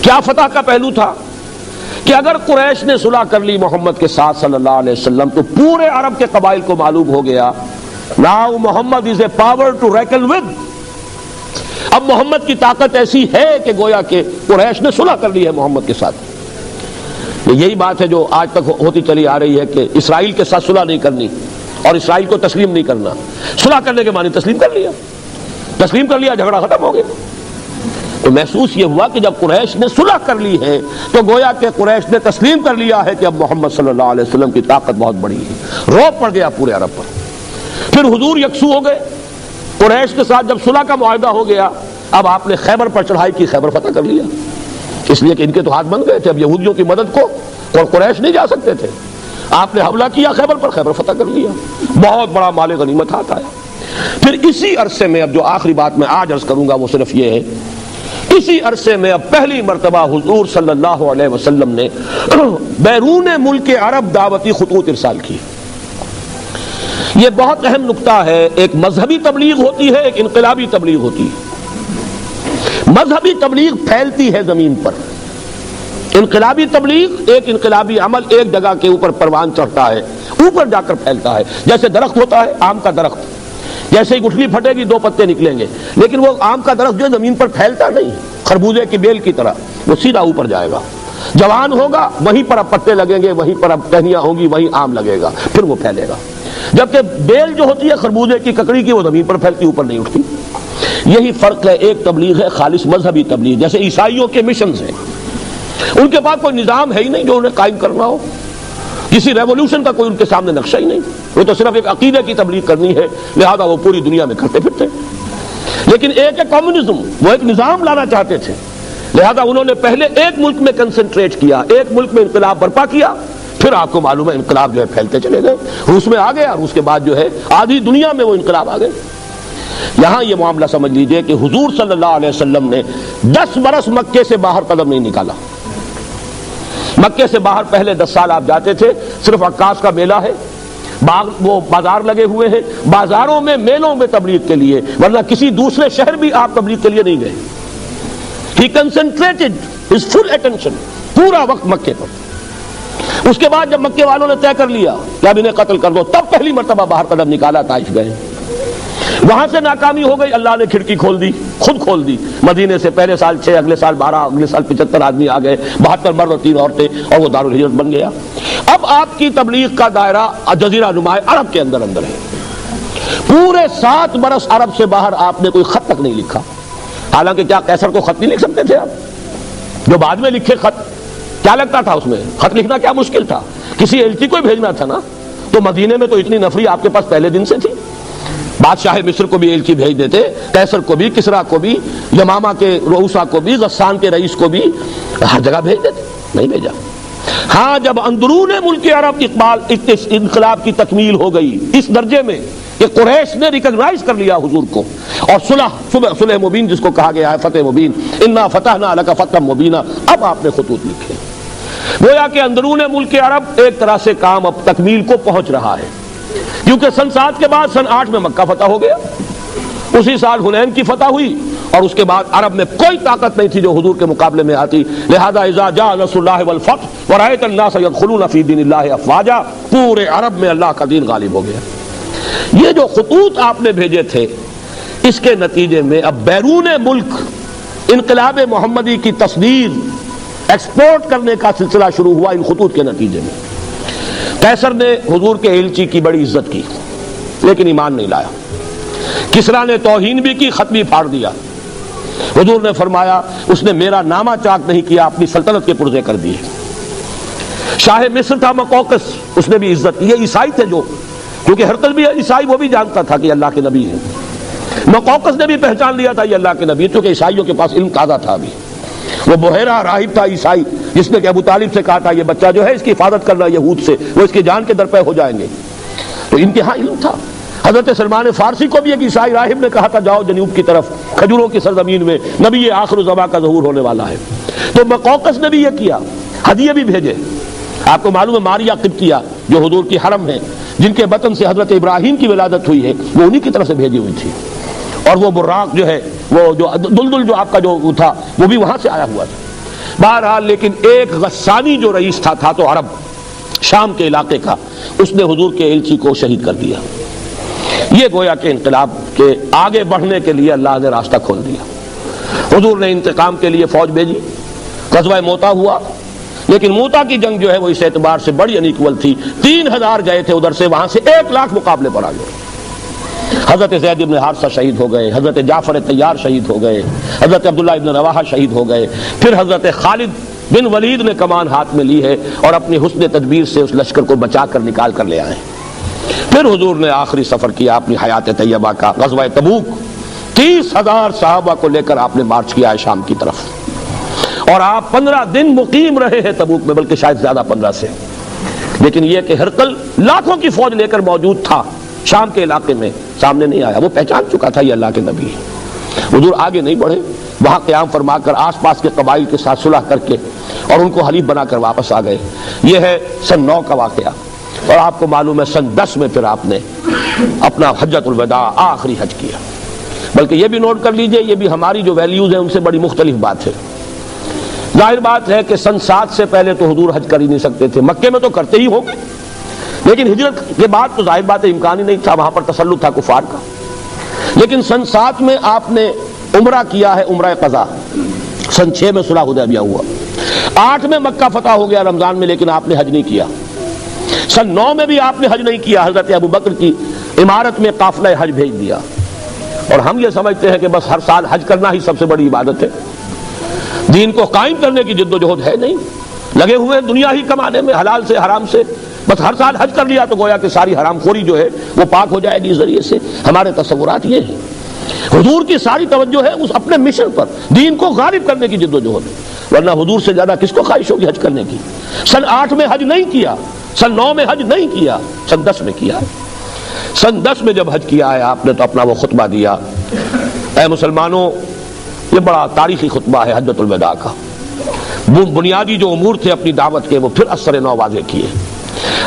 Speaker 1: کیا فتح کا پہلو تھا کہ اگر قریش نے صلح کر لی محمد کے ساتھ صلی اللہ علیہ وسلم تو پورے عرب کے قبائل کو معلوم ہو گیا now Muhammad is a power to reckon with. اب محمد کی طاقت ایسی ہے کہ گویا کہ قریش نے صلح کر لی ہے محمد کے ساتھ. یہی بات ہے جو آج تک ہوتی چلی آ رہی ہے کہ اسرائیل کے ساتھ صلح نہیں کرنی اور اسرائیل کو تسلیم نہیں کرنا. صلح کرنے کے معنی تسلیم کر لیا جھگڑا ختم ہو گیا. تو محسوس یہ ہوا کہ جب قریش نے صلح کر لی ہے تو گویا کہ قریش نے تسلیم کر لیا ہے کہ اب محمد صلی اللہ علیہ وسلم کی طاقت بہت بڑی ہے. رعب پڑ گیا پورے عرب پر. پھر حضور یکسو ہو گئے قریش کے ساتھ. جب صلح کا معاہدہ ہو گیا اب آپ نے خیبر پر چڑھائی کی, خیبر فتح کر لیا, اس لیے کہ ان کے تو ہاتھ بن گئے تھے. اب یہودیوں کی مدد کو اور قریش نہیں جا سکتے تھے. آپ نے حملہ کیا خیبر پر, خیبر فتح کر لیا, بہت بڑا مال غنیمت ہاتھ آیا. پھر اسی عرصے میں اب جو آخری بات میں آج عرض کروں گا وہ صرف یہ ہے, اسی عرصے میں اب پہلی مرتبہ حضور صلی اللہ علیہ وسلم نے بیرون ملک عرب دعوتی خطوط ارسال کی. یہ بہت اہم نقطہ ہے. ایک مذہبی تبلیغ ہوتی ہے, ایک انقلابی تبلیغ ہوتی ہے. مذہبی تبلیغ پھیلتی ہے زمین پر, انقلابی تبلیغ ایک انقلابی عمل ایک جگہ کے اوپر پروان چڑھتا ہے, اوپر جا کر پھیلتا ہے. جیسے درخت ہوتا ہے آم کا درخت, جیسے ہی گٹھلی پھٹے گی دو پتے نکلیں گے, لیکن وہ آم کا درخت جو زمین پر پھیلتا نہیں, خربوزے کی بیل کی طرح, وہ سیدھا اوپر جائے گا, جوان ہوگا, وہیں پر اب پتے لگیں گے, وہیں پر اب ٹہنیاں ہوں گی, وہیں آم لگے گا, پھر وہ پھیلے گا. جبکہ بیل جو ہوتی ہے خربوزے کی ککڑی کی, وہ زمین پر پھیلتی, اوپر نہیں اٹھتی. یہی فرق ہے. ایک تبلیغ ہے خالص مذہبی تبلیغ, جیسے عیسائیوں کے مشنز ہیں, ان کے پاس کوئی نظام ہے ہی نہیں جو انہیں قائم کرنا ہو, کسی ریولوشن کا کوئی ان کے سامنے نقشہ ہی نہیں, وہ تو صرف ایک عقیدے کی تبلیغ کرنی ہے, لہذا وہ پوری دنیا میں کرتے پھرتے. لیکن ایک ہے کمیونزم, وہ ایک نظام لانا چاہتے تھے, لہذا انہوں نے پہلے ایک ملک میں کنسنٹریٹ کیا, ایک ملک میں انقلاب برپا کیا, پھر آپ کو معلوم ہے انقلاب جو ہے پھیلتے چلے گئے. روس میں آ گیا, روس کے بعد جو ہے آدھی دنیا میں وہ انقلاب آ گئے. یہاں یہ معاملہ سمجھ لیجئے کہ حضور صلی اللہ علیہ وسلم نے 10 برس مکے سے باہر قدم نہیں نکالا. مکے سے باہر پہلے 10 سال آپ جاتے تھے, صرف عکاس کا میلہ ہے, وہ بازار لگے ہوئے ہیں, بازاروں میں میلوں میں تبلیغ کے لیے, ورنہ کسی دوسرے شہر بھی آپ تبلیغ کے لیے نہیں گئے. He concentrated his full attention, پورا وقت مکے پر. اس کے بعد جب مکے والوں نے طے کر لیا کہ اب انہیں قتل کر دو, تب پہلی مرتبہ باہر قدم نکالا, طائف گئے. وہاں سے ناکامی ہو گئی, اللہ نے کھڑکی کھول دی, خود کھول دی. مدینے سے پہلے سال 6, اگلے سال 12, اگلے سال 75 آدمی آ گئے, 72 مرد اور 3 عورتیں, اور وہ دارالہجرت بن گیا. اب آپ کی تبلیغ کا دائرہ جزیرہ نما عرب کے اندر ہے. پورے 7 برس عرب سے باہر آپ نے کوئی خط تک نہیں لکھا. حالانکہ کیا قیصر کو خط نہیں لکھ سکتے تھے آپ؟ جو بعد میں لکھے خط, کیا لگتا تھا اس میں؟ خط لکھنا کیا مشکل تھا, کسی ایلچی کو بھیجنا تھا نا. تو مدینے میں تو اتنی نفری آپ کے پاس پہلے دن سے تھی. بادشاہ مصر کو بھی ایلچی بھیج دیتے, قیصر کو بھی, کسرا کو بھی, یمامہ کے رؤسا کو بھی, غسان کے رئیس کو بھی, ہر جگہ بھیج دیتے, نہیں بھیجا. ہاں جب اندرون ملک عرب انقلاب کی تکمیل ہو گئی اس درجے میں کہ قریش نے ریکگنائز کر لیا حضور کو, اور صلح مبین جس کو کہا گیا ہے, فتح مبین, انا فتحنا لک فتحا مبینا, اب آپ نے خطوط لکھے. گویا کہ اندرون ملک عرب ایک طرح سے کام اب تکمیل کو پہنچ رہا ہے, کیونکہ سن 7 کے بعد سن 8 میں مکہ فتح ہو گیا, اسی سال حنین کی فتح ہوئی, اور اس کے بعد عرب میں کوئی طاقت نہیں تھی جو حضور کے مقابلے میں آتی. لہذا اذا جاء نصر اللہ والفتح ورأیت الناس يدخلون فی دین اللہ افواجا, پورے عرب میں اللہ کا دین غالب ہو گیا. یہ جو خطوط آپ نے بھیجے تھے, اس کے نتیجے میں اب بیرون ملک انقلاب محمدی کی تصدیر, ایکسپورٹ کرنے کا سلسلہ شروع ہوا. ان خطوط کے نتیجے میں قیصر نے حضور کے ایلچی کی بڑی عزت کی, لیکن ایمان نہیں لایا. کسرا نے توہین بھی کی, خط بھی پھاڑ دیا. حضور نے فرمایا اس نے میرا نامہ چاک نہیں کیا, اپنی سلطنت کے پرزے کر دیے. شاہ مصر تھا مقوقس, اس نے بھی عزت کی. یہ عیسائی تھے جو, کیونکہ ہرقل بھی عیسائی, وہ بھی جانتا تھا کہ اللہ کے نبی ہیں. مقوقس نے بھی پہچان لیا تھا یہ اللہ کے نبی, کیونکہ عیسائیوں کے پاس علم تازہ تھا. ابھی وہ بحیرہ راہب تھا عیسائی, جس نے کہ ابو طالب سے کہا تھا یہ بچہ جو ہے اس کی حفاظت کرنا یہود سے, وہ اس کی جان کے درپے ہو جائیں گے. تو انتہا علم تھا. حضرت سلمان فارسی کو بھی ایک عیسائی راہب نے کہا تھا جاؤ جنوب کی طرف, کھجوروں کی سرزمین میں نبی آخر الزمان کا ظہور ہونے والا ہے. تو مقوقس نے بھی یہ کیا, ہدیے بھی بھیجے. آپ کو معلوم ہے ماریہ قبطیہ جو حضور کی حرم ہے, جن کے بطن سے حضرت ابراہیم کی ولادت ہوئی ہے, وہ انہی کی طرف سے بھیجی ہوئی تھی. اور وہ براق جو ہے, وہ جو دلدل جو آپ کا جو تھا, وہ بھی وہاں سے آیا ہوا تھا. بہرحال لیکن ایک غسانی جو رئیس تھا تو عرب شام کے علاقے کا، اس نے حضور کے ایلچی کو شہید کر دیا۔ یہ گویا کہ انقلاب کے آگے بڑھنے کے لیے اللہ نے راستہ کھول دیا۔ حضور نے انتقام کے لیے فوج بھیجی، غزوہ موتا ہوا، لیکن موتا کی جنگ جو ہے وہ اس اعتبار سے بڑی انیکول تھی، 3000 گئے تھے ادھر سے، وہاں سے 1 لاکھ مقابلے پر آ گئے۔ حضرت زید بن حارثہ شہید ہو گئے، حضرت جعفر طیار شہید ہو گئے، حضرت عبداللہ ابن رواحہ شہید ہو گئے، پھر حضرت خالد بن ولید نے کمان ہاتھ میں لی ہے اور اپنی حسن تدبیر سے اس لشکر کو بچا کر نکال کر لے آئے۔ پھر حضور نے آخری سفر کیا اپنی حیات طیبہ کا، غزوہ تبوک، 30,000 صحابہ کو لے کر آپ نے مارچ کیا ہے شام کی طرف، اور آپ 15 دن مقیم رہے ہیں تبوک میں، بلکہ شاید زیادہ 15 سے۔ لیکن یہ کہ ہرقل لاکھوں کی فوج لے کر موجود تھا شام کے علاقے میں، سامنے نہیں آیا، وہ پہچان چکا تھا یہ اللہ کے نبی۔ حضور آگے نہیں بڑھے، وہاں قیام فرما کر آس پاس کے قبائل کے ساتھ صلح کر کے اور ان کو حلیف بنا کر واپس آ گئے۔ یہ ہے سن 9 کا واقعہ، اور آپ کو معلوم ہے سن 10 میں پھر آپ نے اپنا حجۃ الوداع آخری حج کیا۔ بلکہ یہ بھی نوٹ کر لیجئے، یہ بھی ہماری جو ویلیوز ہیں ان سے بڑی مختلف بات ہے۔ ظاہر بات ہے کہ سن 7 سے پہلے تو حضور حج کر ہی نہیں سکتے تھے، مکے میں تو کرتے ہی ہوں گے، لیکن ہجرت کے بعد تو ظاہر بات ہے امکان ہی نہیں تھا، وہاں پر تسلط تھا کفار کا۔ لیکن سن 7 میں آپ نے عمرہ کیا ہے، عمرہ قضا۔ سن 6 میں صلح حدیبیہ ہوا، 8 میں مکہ فتح ہو گیا رمضان میں، لیکن آپ نے حج نہیں کیا۔ سن 9 میں بھی آپ نے حج نہیں کیا، حضرت ابو بکر کی عمارت میں قافلہ حج بھیج دیا۔ اور ہم یہ سمجھتے ہیں کہ بس ہر سال حج کرنا ہی سب سے بڑی عبادت ہے، دین کو قائم کرنے کی جد و جہد ہے نہیں، لگے ہوئے دنیا ہی کمانے میں، حلال سے حرام سے، بس ہر سال حج کر لیا تو گویا کہ ساری حرام خوری جو ہے وہ پاک ہو جائے گی اس ذریعے سے۔ ہمارے تصورات یہ ہیں۔ حضور کی ساری توجہ ہے اس اپنے مشن پر، دین کو غالب کرنے کی جد و جہد، ورنہ حضور سے زیادہ کس کو خواہش ہوگی حج کرنے کی۔ سن 8 میں حج نہیں کیا، سن 9 میں حج نہیں کیا، سن 10 میں کیا۔ سن 10 میں جب حج کیا ہے آپ نے تو اپنا وہ خطبہ دیا۔ اے مسلمانوں، یہ بڑا تاریخی خطبہ ہے حجۃ الوداع کا۔ بنیادی جو امور تھے اپنی دعوت کے وہ پھر اثر نو واضح کیے۔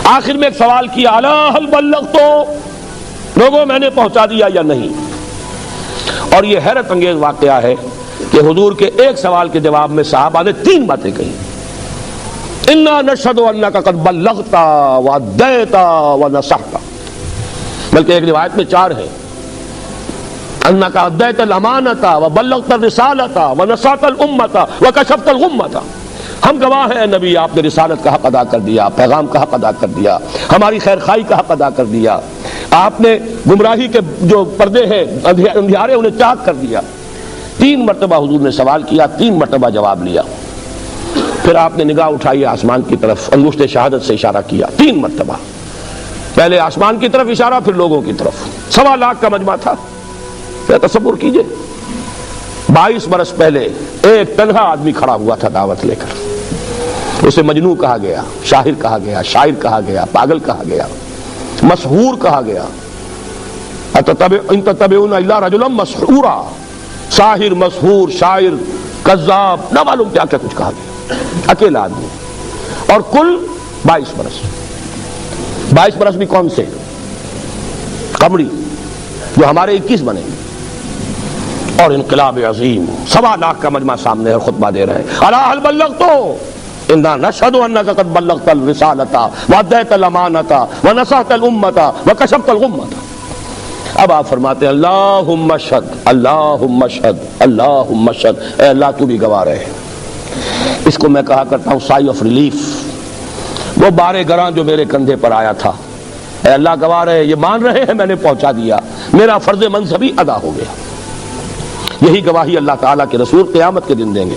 Speaker 1: آخر میں ایک سوال کیا، الا هل بلغت، لوگوں میں نے پہنچا دیا یا نہیں؟ اور یہ حیرت انگیز واقعہ ہے کہ حضور کے ایک سوال کے جواب میں صحابہ نے 3 باتیں کہی۔ انا نشهد انک قد بلغت وادیت ونصحت، بلکہ ایک روایت میں 4 ہے، انک ادیت الامانۃ وبلغت الرسالۃ ونصحت الامۃ وکشفت الغمۃ۔ ہم گواہ ہیں نبی، آپ نے رسالت کا حق ادا کر دیا، پیغام کا حق ادا کر دیا، ہماری خیر خواہی کا حق ادا کر دیا، آپ نے گمراہی کے جو پردے ہیں اندھیارے انہیں چاک کر دیا۔ 3 مرتبہ حضور نے سوال کیا، 3 مرتبہ جواب لیا۔ پھر آپ نے نگاہ اٹھائی آسمان کی طرف، انگشت شہادت سے اشارہ کیا 3 مرتبہ، پہلے آسمان کی طرف اشارہ، پھر لوگوں کی طرف۔ 1.25 لاکھ کا مجمع تھا، تصور کیجئے 22 برس پہلے ایک تنہا آدمی کھڑا ہوا تھا دعوت لے کر، اسے مجنون کہا گیا، شاعر کہا گیا، شاعر کہا گیا، پاگل کہا گیا، مسحور کہا گیا، ان تتبعون الا رجلا مسحورا، ساحر، مسحور، شاعر، کذاب، نہ معلوم کیا کیا کچھ کہا گیا، اکیلا آدمی، اور کل 22 برس۔ 22 برس بھی کون سے؟ قمری، جو ہمارے 21 بنے، اور انقلاب عظیم، 1.25 لاکھ کا مجمع سامنے ہے، خطبہ دے رہے ہیں، الا هل بلغت انا نشهد انک قد بلغت الرسالۃ وادیت الامانۃ ونصحت الامۃ وکشفت الغمۃ۔ اب آپ فرماتے ہیں اللہم اشہد، اللہم اشہد، اللہم اشہد، اے اللہ تو بھی گواہ رہے۔ اس کو میں کہا کرتا ہوں سائی آف ریلیف، وہ بار گراں جو میرے کندھے پر آیا تھا، اے اللہ گواہ رہے، یہ مان رہے ہیں میں نے پہنچا دیا، میرا فرض منصبی ادا ہو گیا۔ یہی گواہی اللہ تعالیٰ کے رسول قیامت کے دن دیں گے۔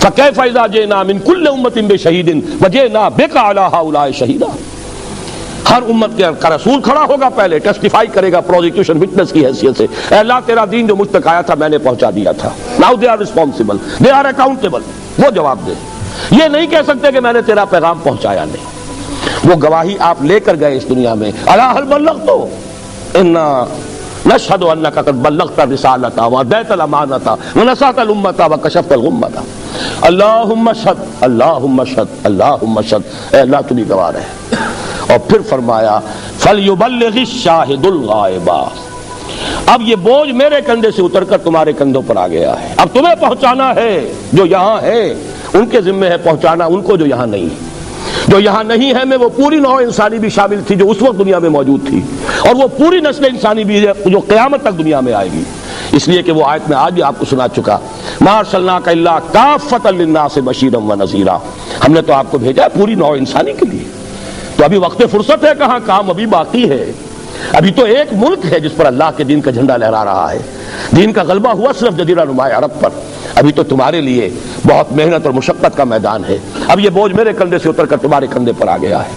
Speaker 1: فَكَيْفَ إِذَا جِئْنَا مِن كُلِّ أُمَّةٍ بِشَهِيدٍ وَجِئْنَا بِكَ عَلَىٰ هَؤُلَاءِ شَهِيدًا۔ ہر امت کا رسول کھڑا ہوگا، پہلے ٹیسٹیفائی کرے گا پروزیکیوشن وٹنس کی حیثیت سے، اے اللہ تیرا دین جو مجھ تک آیا تھا میں نے پہنچا دیا تھا، now they are responsible, they are accountable, وہ جواب دے۔ یہ نہیں کہہ سکتے کہ میں نے تیرا پیغام پہنچایا نہیں، وہ گواہی آپ لے کر گئے اس دنیا میں، الا هل بلغت انا نشهد انک قد بلغت الرسالۃ وادیت الامانۃ ونصحت الامۃ وکشفت الغمۃ۔ اللہم اشہد، اللہم اشہد، اللہم اشہد، اے اللہ تو بھی گواہ رہے۔ اور پھر فرمایا فلیبلغ الشاہد الغائب، اب یہ بوجھ میرے کندھے سے اتر کر تمہارے کندھوں پر آ گیا ہے، اب تمہیں پہنچانا ہے جو یہاں ہے، ان کے ذمے ہے پہنچانا ان کو جو یہاں نہیں ہے۔ جو یہاں نہیں ہے میں وہ پوری نوع انسانی بھی شامل تھی جو اس وقت دنیا میں موجود تھی، اور وہ پوری نسل انسانی بھی ہے جو قیامت تک دنیا میں آئے گی۔ اس لیے کہ وہ آیت میں آج بھی آپ کو سنا چکا، ما ارسلناک الا کافۃ للناس بشیرا ونذیرا، ہم نے تو آپ کو بھیجا ہے پوری نوع انسانی کے لیے۔ تو ابھی وقت فرصت ہے کہاں، کام ابھی باقی ہے۔ ابھی تو ایک ملک ہے جس پر اللہ کے دین کا جھنڈا لہرا رہا ہے، دین کا غلبہ ہوا صرف جزیرہ نماء عرب پر۔ ابھی تو تمہارے لیے بہت محنت اور مشقت کا میدان ہے، اب یہ بوجھ میرے کندھے سے اتر کر تمہارے کندھے پر آ گیا ہے۔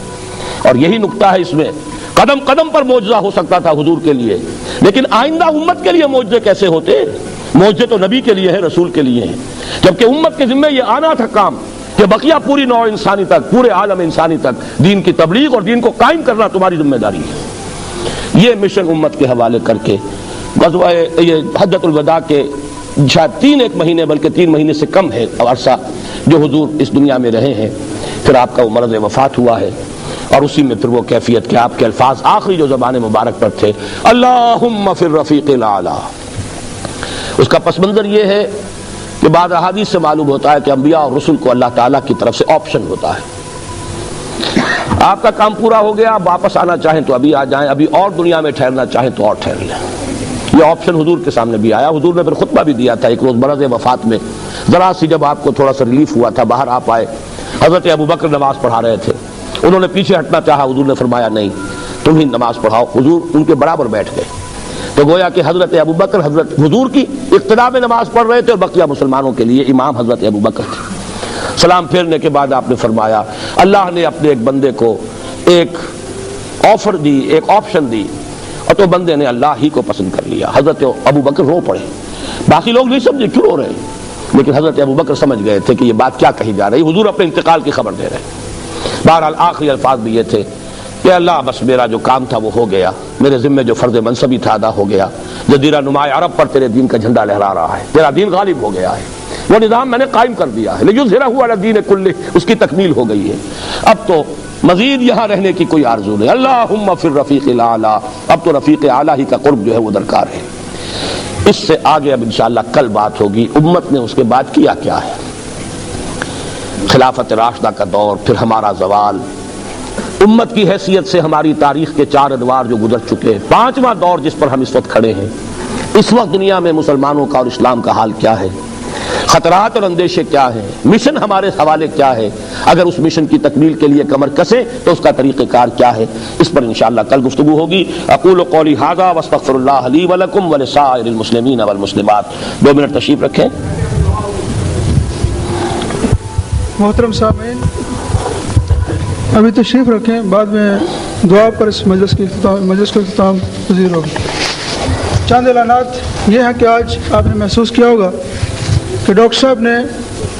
Speaker 1: اور یہی نقطہ ہے اس میں، قدم قدم پر معجزہ ہو سکتا تھا حضور کے لیے، لیکن آئندہ امت کے لیے معجزے کیسے ہوتے؟ معجزے تو نبی کے لیے ہیں، رسول کے لیے ہیں، جبکہ امت کے ذمہ یہ آنا تھا کام کہ بقیہ پوری نوع انسانی تک، پورے عالم انسانی تک دین کی تبلیغ اور دین کو قائم کرنا تمہاری ذمہ داری ہے۔ یہ مشن امت کے حوالے کر کے غزوہ یہ حجۃ الوداع کے شاید 3 مہینے بلکہ 3 مہینے سے کم ہے عرصہ جو حضور اس دنیا میں رہے ہیں، پھر آپ کا مرض وفات ہوا ہے، اور اسی میں پھر وہ کیفیت کہ آپ کے الفاظ آخری جو زبان مبارک پر تھے، اللہم فی الرفیق الاعلی۔ اس کا پس منظر یہ ہے کہ بعض احادیث سے معلوم ہوتا ہے کہ انبیاء اور رسل کو اللہ تعالیٰ کی طرف سے آپشن ہوتا ہے، آپ کا کام پورا ہو گیا، آپ واپس آنا چاہیں تو ابھی آ جائیں، ابھی اور دنیا میں ٹھہرنا چاہیں تو اور ٹھہر لیں۔ یہ آپشن حضور کے سامنے بھی آیا، حضور نے پھر خطبہ بھی دیا تھا ایک روز مرض وفات میں، ذرا سی جب آپ کو تھوڑا سا ریلیف ہوا تھا، باہر آپ آئے، حضرت ابوبکر نماز پڑھا رہے تھے، انہوں نے پیچھے ہٹنا چاہا، حضور نے فرمایا نہیں تم ہی نماز پڑھاؤ، حضور ان کے برابر بیٹھ گئے۔ تو گویا کہ حضرت ابوبکر حضرت حضور کی اقتداء میں نماز پڑھ رہے تھے، اور بقیہ مسلمانوں کے لیے امام حضرت ابوبکر تھے۔ سلام پھیرنے کے بعد آپ نے فرمایا اللہ نے اپنے ایک بندے کو ایک آفر دی، ایک آپشن دی، اور تو بندے نے اللہ ہی کو پسند کر لیا۔ حضرت ابوبکر رو پڑے، باقی لوگ نہیں سمجھے کیوں رو رہے، لیکن حضرت ابوبکر سمجھ گئے تھے کہ یہ بات کیا کہی جا رہی، حضور اپنے انتقال کی خبر دے رہے۔ بہرحال آخری الفاظ بھی یہ تھے کہ اللہ بس میرا جو کام تھا وہ ہو گیا، میرے ذمہ جو فرض منصبی تھا ادا ہو گیا، جزیرہ نماء عرب پر تیرے دین کا جھنڈا لہرا رہا ہے، تیرا دین غالب ہو گیا ہے، وہ نظام میں نے قائم کر دیا ہے، لیظہرہ علی الدین کلہ، اس کی تکمیل ہو گئی ہے، اب تو مزید یہاں رہنے کی کوئی آرزو نہیں، اللہم فی الرفیق الاعلی، اب تو رفیق اعلیٰ ہی کا قرب جو ہے وہ درکار ہے۔ اس سے آگے اب انشاءاللہ کل بات ہوگی امت نے اس کے بعد کیا کیا ہے، خلافت راشدہ کا دور، پھر ہمارا زوال، امت کی حیثیت سے ہماری تاریخ کے 4 ادوار جو گزر چکے، 5واں دور جس پر ہم اس وقت کھڑے ہیں، اس وقت دنیا میں مسلمانوں کا اور اسلام کا حال کیا ہے، خطرات اور اندیشے کیا ہیں، مشن ہمارے حوالے کیا ہے، اگر اس مشن کی تکمیل کے لیے کمر کسیں تو اس کا طریقہ کار کیا ہے، اس پر انشاءاللہ کل گفتگو ہوگی۔ اقول قولی ھذا واستغفر اللہ لی ولکم ولسائر المسلمین والمسلمات۔ 2 منٹ تشریف رکھیں۔
Speaker 2: محترم سامعین، ابھی تشریف رکھیں، بعد میں دعا پر اس مجلس کا اختتام پذیر ہوگا۔ چند اعلانات یہ ہیں کہ آج آپ نے محسوس کیا ہوگا کہ ڈاکٹر صاحب نے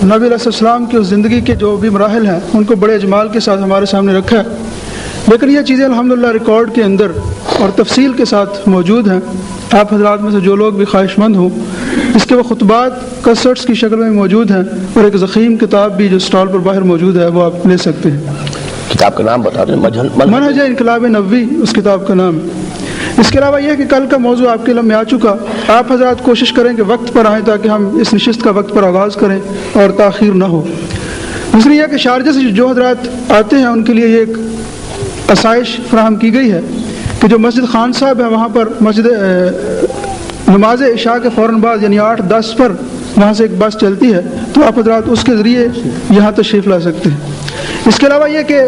Speaker 2: نبی علیہ السلام کی اس زندگی کے جو بھی مراحل ہیں ان کو بڑے اجمال کے ساتھ ہمارے سامنے رکھا ہے، لیکن یہ چیزیں الحمدللہ ریکارڈ کے اندر اور تفصیل کے ساتھ موجود ہیں۔ آپ حضرات میں سے جو لوگ بھی خواہش مند ہوں، اس کے وہ خطبات کسٹس کی شکل میں موجود ہیں، اور ایک ضخیم کتاب بھی جو اسٹال پر باہر موجود ہے وہ آپ لے سکتے ہیں۔
Speaker 1: کتاب کا نام بتا دیں،
Speaker 2: منہج انقلاب نبوی اس کتاب کا نام ہے۔ اس کے علاوہ یہ کہ کل کا موضوع آپ کے علم میں آ چکا، آپ حضرات کوشش کریں کہ وقت پر آئیں تاکہ ہم اس نشست کا وقت پر آغاز کریں اور تاخیر نہ ہو۔ دوسری یہ کہ شارجہ سے جو حضرات آتے ہیں ان کے لیے یہ ایک آسائش فراہم کی گئی ہے کہ جو مسجد خان صاحب ہے وہاں پر مسجد نماز عشاء کے فوراً بعد یعنی 8:10 پر وہاں سے ایک بس چلتی ہے، تو آپ حضرات اس کے ذریعے یہاں تشریف لا سکتے ہیں۔ اس کے علاوہ یہ کہ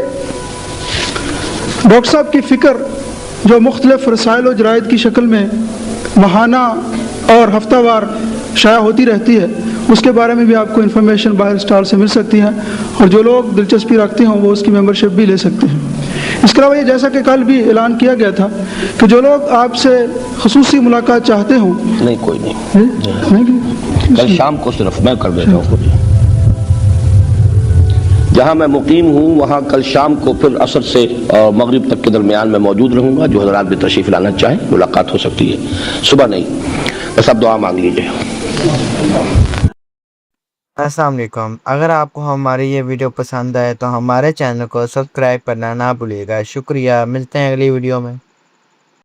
Speaker 2: ڈاکٹر صاحب کی فکر جو مختلف رسائل و جرائد کی شکل میں ماہانہ اور ہفتہ وار شائع ہوتی رہتی ہے، اس کے بارے میں بھی آپ کو انفارمیشن باہر اسٹال سے مل سکتی ہے، اور جو لوگ دلچسپی رکھتے ہوں وہ اس کی ممبرشپ بھی لے سکتے ہیں۔ اس کے علاوہ یہ جیسا کہ کل بھی اعلان کیا گیا تھا کہ جو لوگ آپ سے خصوصی ملاقات چاہتے ہوں،
Speaker 1: نہیں کوئی نہیں، کل شام کو صرف میں کر دیتا ہوں، جہاں میں مقیم ہوں وہاں کل شام کو پھر عصر سے مغرب تک کے درمیان میں موجود رہوں گا، جو حضرات بھی تشریف لانا چاہیں ملاقات ہو سکتی ہے، صبح نہیں، بس اب دعا مانگ لیجیے۔
Speaker 3: السلام علیکم، اگر آپ کو ہماری یہ ویڈیو پسند آئے تو ہمارے چینل کو سبسکرائب کرنا نہ بھولیے گا۔ شکریہ، ملتے ہیں اگلی ویڈیو میں۔